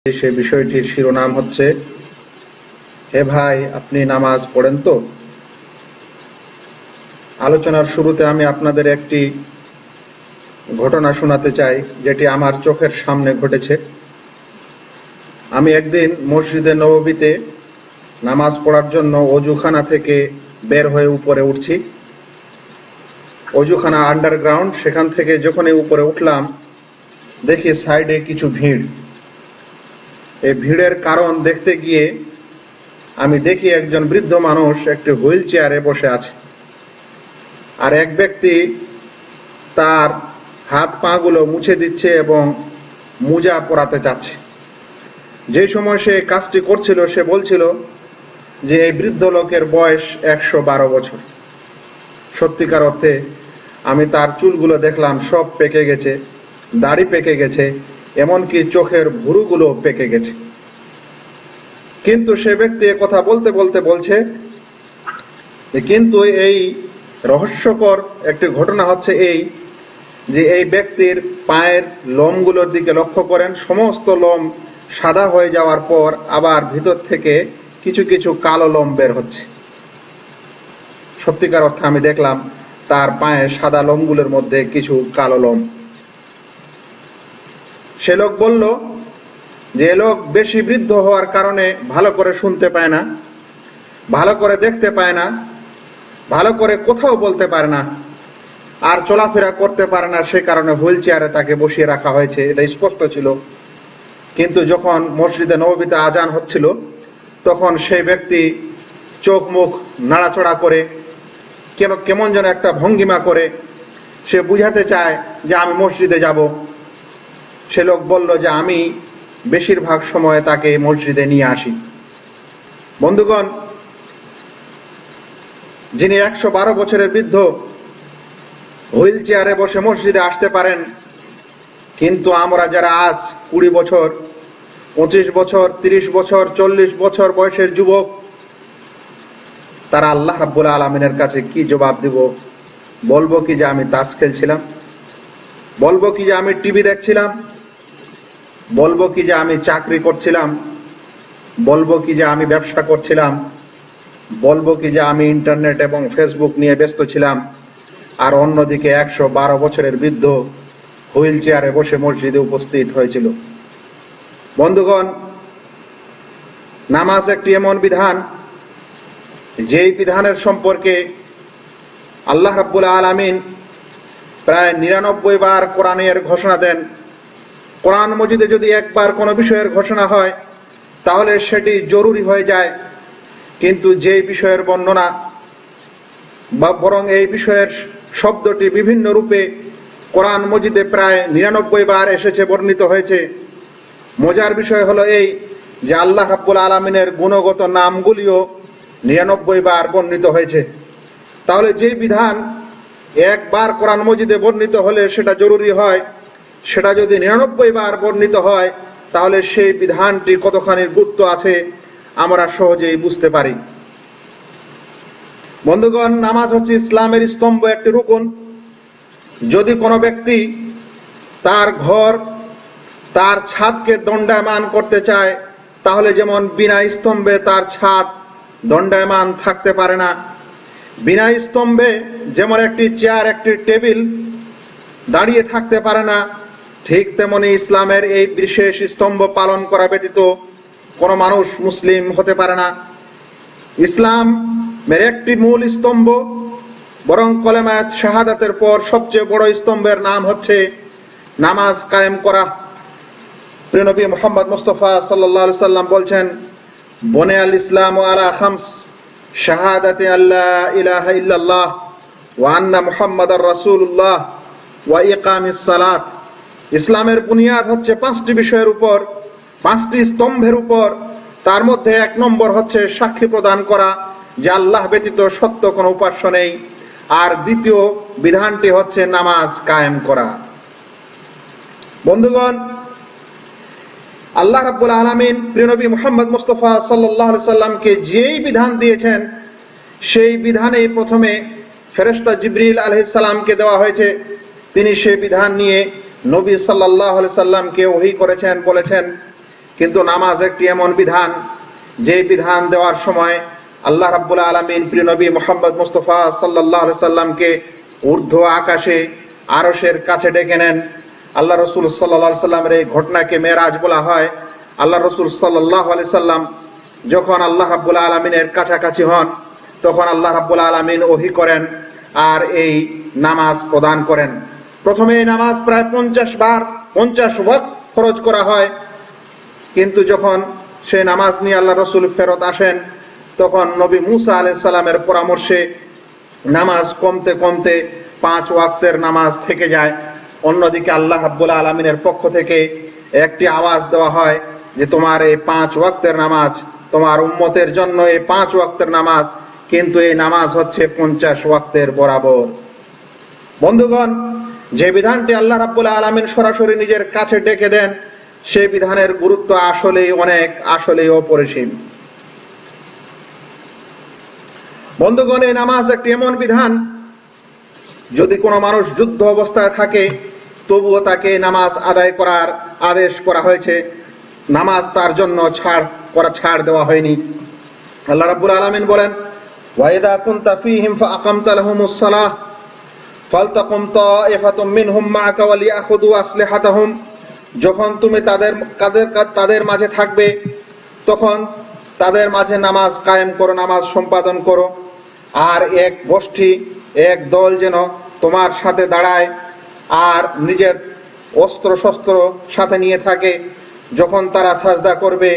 সে বিষয়টির শিরোনাম হচ্ছে, হে ভাই, আপনি নামাজ পড়েন তো? আলোচনার শুরুতে আমি আপনাদের একটি ঘটনা শোনাতে চাই, যেটি আমার চোখের সামনে ঘটেছে। আমি একদিন মসজিদে নববীতে নামাজ পড়ার জন্য অজুখানা থেকে বের হয়ে উপরে উঠছি। অজুখানা আন্ডারগ্রাউন্ড, সেখান থেকে যখনই উপরে উঠলাম দেখি সাইডে কিছু ভিড়। এই ভিড়ের কারণ দেখতে গিয়ে আমি দেখি একজন বৃদ্ধ মানুষ একটি হুইল চেয়ারে বসে আছে, আর এক ব্যক্তি তার হাত পা গুলো মুছে দিচ্ছে এবং মোজা পরাতে চাচ্ছে। যে সময় সে কাজটি করছিল সে বলছিল যে এই বৃদ্ধ লোকের বয়স 112 বছর। সত্যিকার অর্থে আমি তার চুলগুলো দেখলাম, সব পেকে গেছে, দাড়ি পেকে গেছে, এমনকি চোখের ভুরুগুলো পেকে গেছে। কিন্তু সে ব্যক্তি কথা বলতে বলতে বলছে, কিন্তু এই রহস্যকর একটি ঘটনা হচ্ছে এই যে এই ব্যক্তির পায়ের লোমগুলোর দিকে লক্ষ্য করেন, সমস্ত লোম সাদা হয়ে যাওয়ার পর আবার ভিতর থেকে কিছু কিছু কালো লোম বের হচ্ছে। সত্যিকার অর্থে আমি দেখলাম তার পায়ে সাদা লোমগুলোর মধ্যে কিছু কালো লোম। সে লোক বলল যে লোক বেশি বৃদ্ধ হওয়ার কারণে ভালো করে শুনতে পায় না, ভালো করে দেখতে পায় না, ভালো করে কোথাও বলতে পারে না, আর চলাফেরা করতে পারে না, সে কারণে হুইল চেয়ারে তাকে বসিয়ে রাখা হয়েছে। এটা স্পষ্ট ছিল। কিন্তু যখন মসজিদে নববীতে আজান হচ্ছিল তখন সেই ব্যক্তি চোখ মুখ নাড়াচড়া করে কেমন যেন একটা ভঙ্গিমা করে সে বুঝাতে চায় যে আমি মসজিদে যাব। সে লোক বলল যে আমি বেশিরভাগ সময় তাকে মসজিদে নিয়ে আসি। বন্ধুগণ, যিনি 112 বছরের বৃদ্ধ হুইল চেয়ারে বসে মসজিদে আসতে পারেন, কিন্তু আমরা যারা আজ 20 বছর, 25 বছর, 30 বছর, 40 বছর বয়সের যুবক, তারা আল্লাহ রাব্বুল আলামিনের কাছে কি জবাব দিব? বলবো কি যে আমি তাস খেলছিলাম? বলবো কি যে আমি টিভি দেখছিলাম? বলবো কি যে আমি চাকরি করছিলাম? বলবো কি যে আমি ব্যবসা করছিলাম? বলবো কি যে আমি ইন্টারনেট এবং ফেসবুক নিয়ে ব্যস্ত ছিলাম? আর অন্যদিকে 112 বছরের বৃদ্ধ হুইল চেয়ারে বসে মসজিদে উপস্থিত হয়েছিল। বন্ধুগণ, নামাজ একটি এমন বিধান, যেই বিধানের সম্পর্কে আল্লাহ রাব্বুল আলামিন প্রায় 99 বার কোরআনের ঘোষণা দেন। কোরআন মজিদে যদি একবার কোনো বিষয়ের ঘোষণা হয় তাহলে সেটি জরুরি হয়ে যায়, কিন্তু যেই বিষয়ের বর্ণনা বা বরং এই বিষয়ের শব্দটি বিভিন্ন রূপে কোরআন মজিদে প্রায় 99 বার এসেছে, বর্ণিত হয়েছে। মজার বিষয় হলো এই যে আল্লাহ রাব্বুল আলামিনের গুণগত নামগুলিও 99 বার বর্ণিত হয়েছে। তাহলে যে বিধান একবার কোরআন মজিদে বর্ণিত হলে সেটা জরুরি হয়, সেটা যদি 99 বার বর্ণিত হয় তাহলে সেই বিধানটি কতখানি গুরুত্ব আছে আমরা সহজেই বুঝতে পারি। বন্ধুগণ, নামাজ হচ্ছে ইসলামের স্তম্ভ, একটি রুকন। যদি কোনো ব্যক্তি তার ঘর, তার ছাদকে দণ্ডায়মান করতে চায়, তাহলে যেমন বিনা স্তম্ভে তার ছাদ দণ্ডায়মান থাকতে পারে না, বিনা স্তম্ভে যেমন একটি চেয়ার, একটি টেবিল দাঁড়িয়ে থাকতে পারে না, ঠিক তেমনি ইসলামের এই বিশেষ স্তম্ভ পালন করা ব্যতীত কোনো মানুষ মুসলিম হতে পারে না। ইসলামের একটি মূল স্তম্ভ, বরং কলেমায়ে শাহাদাতের পর সবচেয়ে বড় স্তম্ভের নাম হচ্ছে নামাজ কায়েম করা। প্রিয় নবী মুহাম্মদ মুস্তাফা সাল্লাল্লাহু আলাইহি সাল্লাম বলছেন, বুনিয়াল ইসলামু আলা খামস, শাহাদাতি আল্লা ইলাহা ইল্লাল্লাহ ওয়া আন্না মুহাম্মাদার রাসূলুল্লাহ ওয়া ইকামিস সালাত। ইসলামের বুনিয়াদ হচ্ছে 5টি বিষয়ের উপর, 5টি স্তম্ভের উপর। তার মধ্যে 1 নম্বর হচ্ছে সাক্ষী প্রদান করা যে আল্লাহ ব্যতীত সত্য কোনো উপাস্য নেই, আর দ্বিতীয় বিধানটি হচ্ছে নামাজ কায়েম করা। বন্ধুগণ, আল্লাহ রাব্বুল আলামিন প্রিয় নবী মুহাম্মদ মুস্তাফা সাল্লাল্লাহু আলাইহি সাল্লামকে যেই বিধান দিয়েছেন সেই বিধানেই প্রথমে ফেরেশতা জিবরিল আলাইহিস সালামকে দেওয়া হয়েছে। তিনি সেই বিধান নিয়ে নবী সাল্লাল্লাহু আলাইহি সাল্লামকে ওহী করেছেন, বলেছেন কিন্তু নামাজ একটি এমন বিধান, যে বিধান দেওয়ার সময় আল্লাহ রাব্বুল আলামিন প্রিয় নবী মুহাম্মদ মুস্তাফা সাল্লাল্লাহু আলাইহি সাল্লামকে ঊর্ধ্ব আকাশে আরশের কাছে ডেকে নেন। আল্লাহ রাসূল সাল্লাল্লাহু আলাইহি সাল্লামের এই ঘটনাকে মেরাজ বলা হয়। আল্লাহ রাসূল সাল্লাল্লাহু আলাইহি সাল্লাম যখন আল্লাহ রাব্বুল আলামিনের কাছাকাছি হন, তখন আল্লাহ রাব্বুল আলামিন ওহী করেন আর এই নামাজ প্রদান করেন। প্রথমে এই নামাজ প্রায় 50 বার 50 ওয়াক্ত ফরজ করা হয়, কিন্তু যখন সেই নামাজ নিয়ে আল্লাহ রাসূল ফেরত আসেন, তখন নবী মুসা আলাইহিস সালামের পরামর্শে নামাজ কমতে কমতে 5 ওয়াক্তের নামাজ থেকে যায়। অন্যদিকে আল্লাহ রাব্বুল আলামিনের পক্ষ থেকে একটি আওয়াজ দেওয়া হয় যে তোমার এই 5 ওয়াক্তের নামাজ, তোমার উম্মতের জন্য এই 5 ওয়াক্তের নামাজ, কিন্তু এই নামাজ হচ্ছে 50 ওয়াক্তের বরাবর। বন্ধুগণ, যে বিধানটি আল্লাহ রাব্বুল আলামিন সরাসরি নিজের কাছে ডেকে দেন, সেই বিধানের গুরুত্ব আসলেই অপরিসীম। বন্ধুগণ, এই নামাজ একটি এমন বিধান, যদি কোনো মানুষ যুদ্ধ অবস্থায় থাকে তবুও তাকে নামাজ আদায় করার আদেশ করা হয়েছে। নামাজ তার জন্য ছাড় দেওয়া হয়নি। আল্লাহ রাব্বুল আলামিন বলেন, ওয়াইদা কুনতা ফীহিম ফাআকামতা লাহুমুস সালাহ ফালতাকুম তাইফাতুম মিনহুম মাআকা ওয়ালিয়াখুযু আসলিহাতাহুম। যখন তুমি তাদের মাঝে থাকবে, তখন তাদের মাঝে নামাজ কায়েম করো, নামাজ সম্পাদন করো। আর এক গোষ্ঠী, এক দল যেন তোমার সাথে দাঁড়ায় আর নিজের অস্ত্র শস্ত্র সাথে নিয়ে থাকে। যখন তারা সাজদা করবে,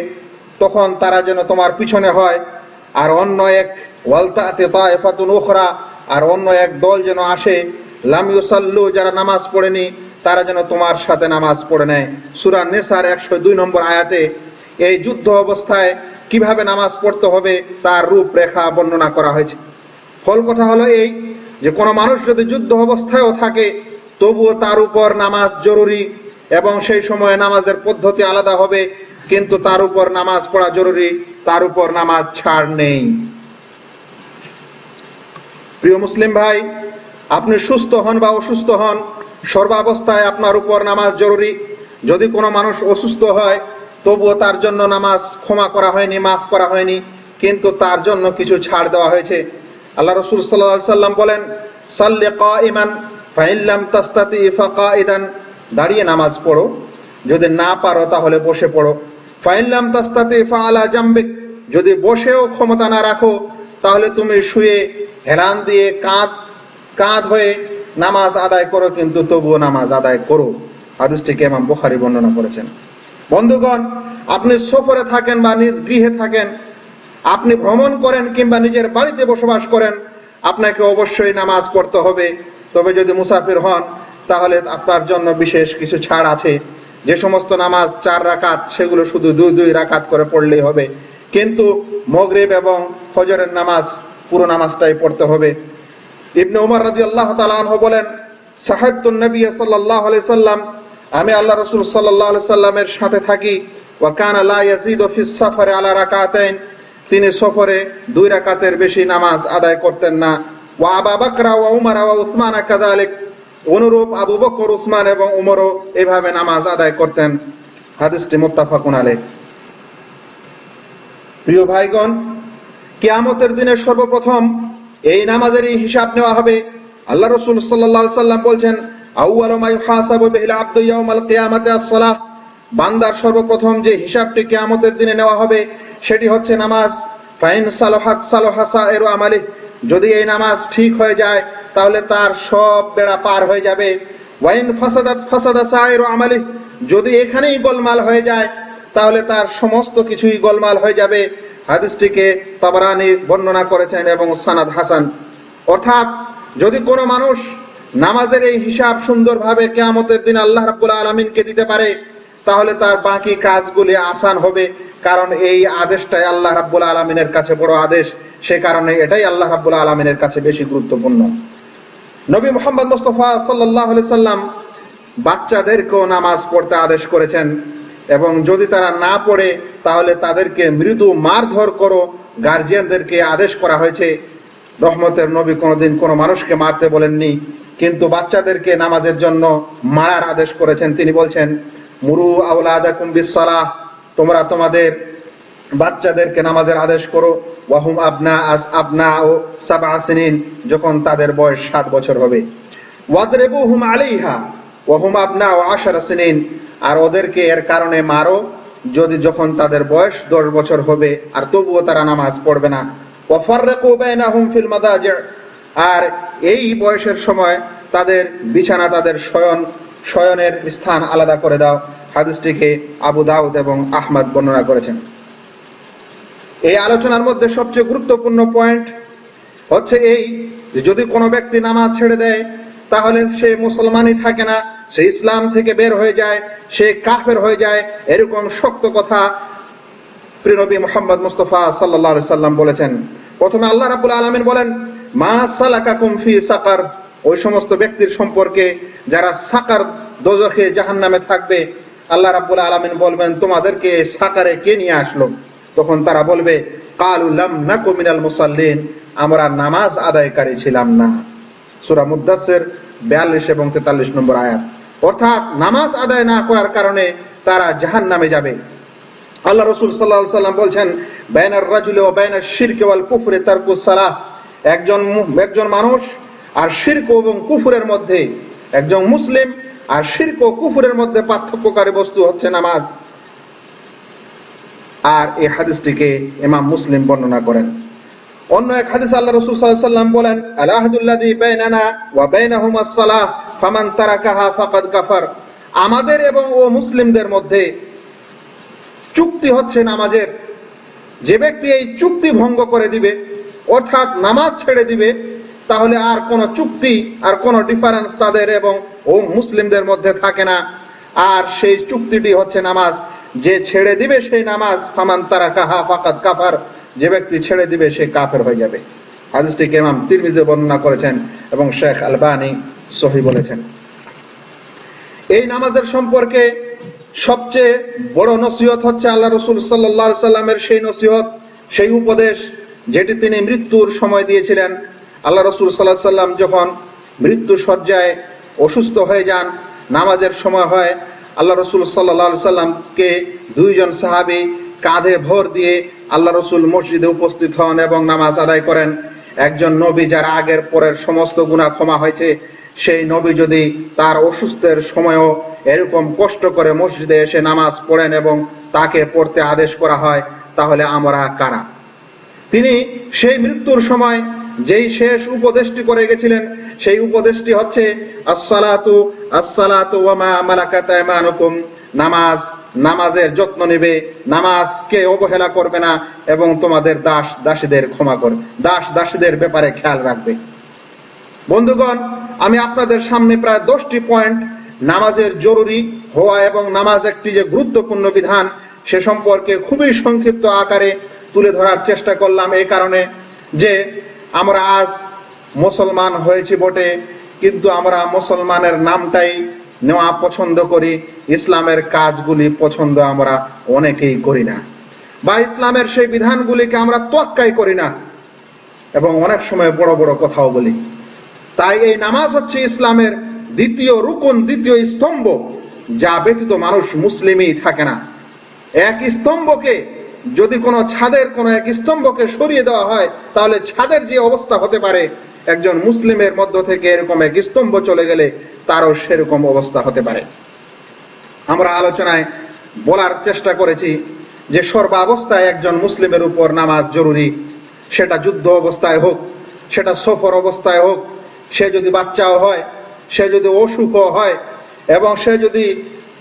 তখন তারা যেন তোমার পিছনে হয়। আর অন্য এক ওয়ালতাতি তাইফাতুন উখরা, আর অন্য এক দল যেন আসে, লাম ইউসাল্লু, যারা নামাজ পড়েনি, তারা যেন তোমার সাথে নামাজ পড়ে নেয়। সূরা নিসার 102 নম্বর আয়াতে এই যুদ্ধ অবস্থায় কিভাবে নামাজ পড়তে হবে তার রূপরেখা বর্ণনা করা হয়েছে। ফল কথা হলো এই যে কোনো মানুষ যদি যুদ্ধ অবস্থায়ও থাকে, তবুও তার উপর নামাজ জরুরি, এবং সেই সময় নামাজের পদ্ধতি আলাদা হবে, কিন্তু তার উপর নামাজ পড়া জরুরি, তার উপর নামাজ ছাড় নেই। প্রিয় মুসলিম ভাই, আপনি সুস্থ হন বা অসুস্থ হন, সর্বাবস্থায় আপনার উপর নামাজ জরুরি। যদি কোনো মানুষ অসুস্থ হয়, তবুও তার জন্য নামাজ ক্ষমা করা হয়নি, মাফ করা হয়নি, কিন্তু তার জন্য কিছু ছাড় দেওয়া হয়েছে। আল্লাহ রাসূল সাল্লাল্লাহু আলাইহি সাল্লাম বলেন, সাল্লি কাইমান ফাইন লাম তাস্তাতি ফাকাইদান, দাঁড়িয়ে নামাজ পড়ো, যদি না পারো তাহলে বসে পড়ো। ফাইন লাম তাস্তাতি ফাআলা জামবিক, যদি বসেও ক্ষমতা না রাখো, তাহলে তুমি শুয়ে হেলান দিয়ে কাঁধ হয়ে নামাজ আদায় করো, কিন্তু তবুও নামাজ আদায় করো। হাদিসটিকে ইমাম বুখারী বর্ণনা করেছেন। বন্ধুগণ, আপনি সফরে থাকেন বা নিজ গৃহে থাকেন, আপনি ভ্রমণ করেন কিংবা নিজের বাড়িতে বসবাস করেন, আপনাকে অবশ্যই নামাজ পড়তে হবে। তবে যদি মুসাফির হন, তাহলে আপনার জন্য বিশেষ কিছু ছাড় আছে। যে সমস্ত নামাজ 4 রাকাত, সেগুলো শুধু 2 রাকাত করে পড়লেই হবে, কিন্তু মাগরিব এবং ফজরের নামাজ পুরো নামাজটাই পড়তে হবে। ইবনে উমর রাদিয়াল্লাহু তাআলা আনহু বলেন, সাহাবতুন নবী সাল্লাল্লাহু আলাইহি সাল্লাম, আমি আল্লাহ রাসূল সাল্লাল্লাহু আলাইহি সাল্লামের সাথে থাকি। ওয়া কানা লা ইয়াজিদু ফিস সাফারি আলা রাকাতাইন, তিনি সফরে 2 রাকাতের বেশি নামাজ আদায় করতেন না। ওয়া আবু বকর ওয়া উমর ওয়া উসমান কাযালিক, অনুরূপ আবু বকর, উসমান এবং উমরও এভাবে নামাজ আদায় করতেন। হাদিসটি মুত্তাফাকুন আলাইহ। প্রিয় ভাইগণ, কিয়ামতের দিনে সর্বপ্রথম এই নামাজেরই হিসাব নেওয়া হবে। আল্লাহ রাসূল সাল্লাল্লাহু আলাইহি সাল্লাম বলেন, আউয়ালু মা ইউহাসাবু বিহিল আবদু ইয়াউমাল কিয়ামাতি আস-সালাহ, বান্দার সর্বপ্রথম যে হিসাবটি কিয়ামতের দিনে নেওয়া হবে সেটি হচ্ছে নামাজ। ফাইন সালাহাত সালাহা সাইরু আমালি, যদি এই নামাজ ঠিক হয়ে যায় তাহলে তার সব বেড়া পার হয়ে যাবে। ওয়াইন ফাসাদাত ফাসাদা সাইরু আমালি, যদি এখানেই গোলমাল হয়ে যায় তাহলে তার সমস্ত কিছুই গোলমাল হয়ে যাবে। হাদিসটিকে তাবরানী বর্ণনা করেছেন এবং সানাদ হাসান। অর্থাৎ যদি কোনো মানুষ নামাজের এই হিসাব সুন্দরভাবে কিয়ামতের দিন আল্লাহ রাব্বুল আলামিনকে দিতে পারে, তাহলে তার বাকি কাজগুলি আসান হবে, কারণ এই আদেশটাই আল্লাহ রাব্বুল আলামিনের কাছে বড় আদেশ। সে কারণে এটাই আল্লাহ রাব্বুল আলামিনের কাছে বেশি গুরুত্বপূর্ণ। নবী মুহাম্মদ মুস্তাফা সাল্লাল্লাহু আলাইহি সাল্লাম বাচ্চাদেরকেও নামাজ পড়তে আদেশ করেছেন, এবং যদি তারা না পড়ে তাহলে তাদেরকে মৃদু মারধর করো, গার্জিয়ানদেরকে আদেশ করা হয়েছে। রহমতের নবী কোনোদিন কোনো মানুষকে মারতে বলেননি, কিন্তু বাচ্চাদেরকে নামাজের জন্য মারার আদেশ করেছেন। তিনি বলছেন, মুরু আওলাদাকুম বিসসালাহ, তোমরা তোমাদের বাচ্চাদেরকে নামাজের আদেশ করো, ওয়াহুম আবনা ও সাবআ সিনিন, যখন তাদের বয়স 7 বছর হবে। ওয়াদরিবুহুম আলাইহা ওয়াহুম আবনা ও 10 সিনিন, আর ওদেরকে এর কারণে মারো যখন তাদের বয়স 10 বছর হবে আর তবুও তারা নামাজ পড়বে না। ওয়াফাররিকু বাইনাহুম ফিল মাদাজি', আর এই বয়সের সময় তাদের বিছানা, তাদের শয়নের স্থান আলাদা করে দাও। হাদিসটিকে আবু দাউদ এবং আহমদ বর্ণনা করেছেন। এই আলোচনার মধ্যে সবচেয়ে গুরুত্বপূর্ণ পয়েন্ট হচ্ছে এই যে যদি কোনো ব্যক্তি নামাজ ছেড়ে দেয় তাহলে সে মুসলমানই থাকে না, সে ইসলাম থেকে বের হয়ে যায়, সে কাফের হয়ে যায়। এরকম শক্ত কথা প্রিয় নবী মুহাম্মদ মুস্তাফা সাল্লাল্লাহু আলাইহি সাল্লাম বলেছেন। প্রথমে আল্লাহ রাব্বুল আলামিন বলেন, মা সালাকাকুম ফি সাকার, ওই সমস্ত ব্যক্তির সম্পর্কে যারা সাকার, দোজখে, জাহান্নামে থাকবে। আল্লাহ রাব্বুল আলামিন বলবেন, তোমাদেরকে সাকারে কে নিয়ে আসলো? তখন তারা বলবে, ক্বালু লাম নাকু মিনাল মুসাল্লিন, আমরা নামাজ আদায়কারী ছিলাম না। সূরা মুদ্দাসসির 42 এবং 43 নম্বর আয়াত। অর্থাৎ নামাজ আদায় না করার কারণে তারা জাহান্নামে যাবে। আল্লাহ রাসূল সাল্লাল্লাহু আলাইহি সাল্লাম বলছেন, বাইনার রাজুলি ওয়া বাইনাশ শিরকি ওয়াল কুফরি তারকুস সালাহ, একজন মানুষ আর শিরক এবং কুফরের মধ্যে, একজন মুসলিম আর শিরক ও কুফরের মধ্যে পার্থক্যকারী বস্তু হচ্ছে নামাজ। আর এই হাদিসটিকে ইমাম মুসলিম বর্ণনা করেন। অন্য এক হাদিস আল্লাহ রাসূল সাল্লাল্লাহু আলাইহি সাল্লাম বলেন, আল আহদুল্লাযী বাইনানা ওয়া বাইনাহুমাস সালাহ ফামান তারাকাহা ফাকাদ কাফার, আমাদের এবং ও মুসলিমদের মধ্যে চুক্তি হচ্ছে নামাজের। যে ব্যক্তি এই চুক্তি ভঙ্গ করে দিবে, অর্থাৎ নামাজ ছেড়ে দিবে, তাহলে আর কোনো চুক্তি, আর কোনো ডিফারেন্স তাদের এবং ও মুসলিমদের মধ্যে থাকে না। আর সেই চুক্তিটি হচ্ছে নামাজ। যে ছেড়ে দিবে সেই নামাজ, ফামান তারাকাহা ফাকাদ কাফার, যে ব্যক্তি ছেড়ে দিবে সে কাফের হয়ে যাবে। হাদিসটিকে ইমাম তিরমিজি বর্ণনা করেছেন এবং শেখ আলবানী সহিহ বলেছেন। এই নামাজের সম্পর্কে সবচেয়ে বড় নসিহত হচ্ছে আল্লাহ রাসূল সাল্লাল্লাহু আলাইহি সাল্লামের সেই নসিহত, সেই উপদেশ যেটি তিনি মৃত্যুর সময় দিয়েছিলেন। আল্লাহ রাসূল সাল্লাল্লাহু আলাইহি সাল্লাম যখন মৃত্যু শয্যায় অসুস্থ হয়ে যান, নামাজের সময় হয়, আল্লাহ রাসূল সাল্লাল্লাহু আলাইহি সাল্লামকে দুইজন সাহাবী কাঁধে ভর দিয়ে আল্লাহ রাসূল মসজিদে উপস্থিত হন এবং নামাজ আদায় করেন। একজন নবী যার আগের পরের সমস্ত গুনাহ ক্ষমা হয়েছে, সেই নবী যদি তার অসুস্থের সময়ও এরকম কষ্ট করে মসজিদে এসে নামাজ পড়েন এবং তাকে পড়তে আদেশ করা হয়, তাহলে আমরা কারা? তিনি সেই মৃত্যুর সময় যেই শেষ উপদেশটি করে গেছিলেন, সেই উপদেশটি হচ্ছে আসসালাতু আসসালাতু ওয়া মা মালাকাত আইমানুকুম, নামাজের যত্ন নেবে, নামাজকে অবহেলা করবে না এবং তোমাদের দাসীদের ক্ষমা করবে, দাসীদের ব্যাপারে খেয়াল রাখবে। বন্ধুগণ, আমি আপনাদের সামনে প্রায় 10টি পয়েন্ট নামাজের জরুরি হওয়া এবং নামাজ একটি যে গুরুত্বপূর্ণ বিধান সে সম্পর্কে খুবই সংক্ষিপ্ত আকারে তুলে ধরার চেষ্টা করলাম। এই কারণে যে আমরা আজ মুসলমান হয়েছি বটে, কিন্তু আমরা মুসলমানের নামটাই নেওয়া পছন্দ করি, ইসলামের কাজগুলি পছন্দ আমরা অনেকেই করি না, বা ইসলামের সেই বিধানগুলিকে আমরা তোয়াক্কাই করি না এবং অনেক সময় বড় বড় কথাও বলি। তাই এই নামাজ হচ্ছে ইসলামের দ্বিতীয় রুকন, দ্বিতীয় স্তম্ভ, যা ব্যতীত মানুষ মুসলিমই থাকে না। এক স্তম্ভকে যদি কোনো ছাদের কোনো এক স্তম্ভকে সরিয়ে দেওয়া হয়, তাহলে ছাদের যে অবস্থা হতে পারে, একজন মুসলিমের মধ্য থেকে এরকম এক স্তম্ভ চলে গেলে তারও সেরকম অবস্থা হতে পারে। আমরা আলোচনায় বলার চেষ্টা করেছি যে সর্বাবস্থায় একজন মুসলিমের উপর নামাজ জরুরি। সেটা যুদ্ধ অবস্থায় হোক, সেটা সফর অবস্থায় হোক, সে যদি বাচ্চাও হয়, সে যদি অসুখও হয় এবং সে যদি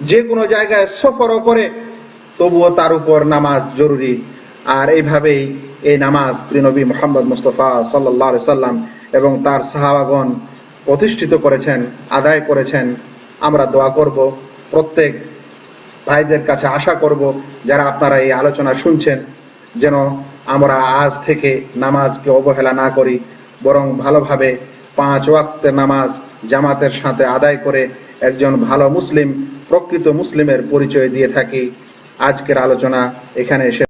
যে কোনো জায়গায় সফরও করে, তবুও তার উপর নামাজ জরুরি। আর এইভাবেই এই নামাজ প্রিয় নবী মুহাম্মদ মুস্তাফা সাল্লাল্লাহু আলাইহি সাল্লাম এবং তার সাহাবাগণ প্রতিষ্ঠিত করেছেন, আদায় করেছেন। আমরা দোয়া করব, প্রত্যেক ভাইদের কাছে আশা করব যারা আপনারা এই আলোচনা শুনছেন, যেন আমরা আজ থেকে নামাজকে অবহেলা না করি, বরং ভালোভাবে 5 ওয়াক্তের নামাজ জামাতের সাথে আদায় করে একজন ভালো মুসলিম, প্রকৃত মুসলিমের পরিচয় দিয়ে থাকি। আজকের আলোচনা এখানে